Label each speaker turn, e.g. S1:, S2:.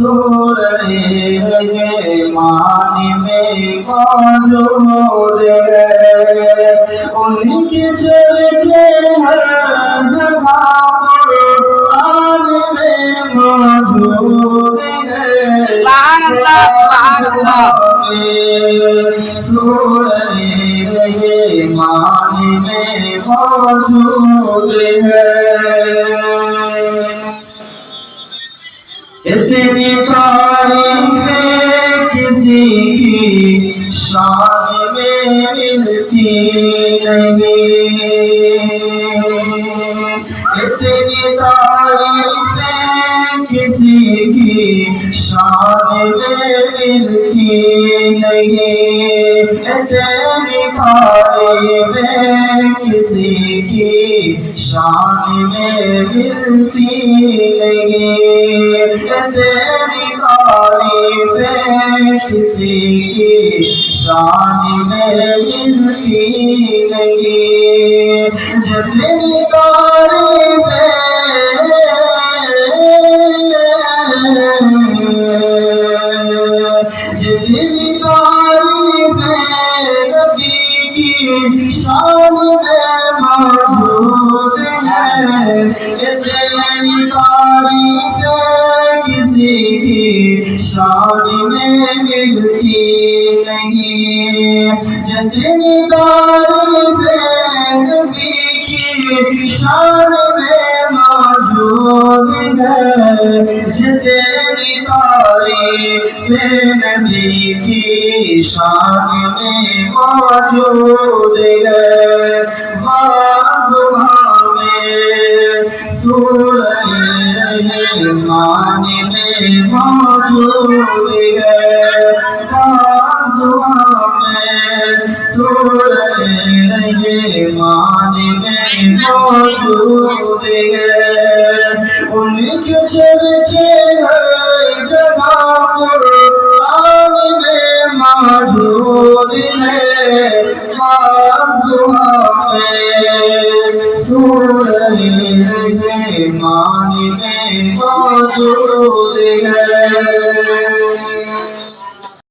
S1: सूरह रहमान में मौजूद है, उनकी चर्चे हर जगह कुरान में मौजूद है। सुभान अल्लाह, सुभान अल्लाह। सूरह रहमान में मौजूद है। इतनी तारीफें किसी की शान में मिलती नहीं, इतनी तारीफें किसी की शान में मिलती नहीं, इतनी तारीफें किसी की शान में मिलती नहीं, तेरी तारीफें किसी की शान में मिलती नहीं। जितनी तारीफें नबी की शान में मौजूद है, इतनी तारीफें किसी की शान में मिलती नहीं। जितनी तारीफें नबी की शान में मौजूद है, जितनी तारीफें नबी की शान में मौजूद है। सूरह रहमान में मौजूद है, सूरह रहमान में मौजूद है। उनके चर्चे हर जगह कुरान में मौजूद है। सूरह रहमान में मौजूद है।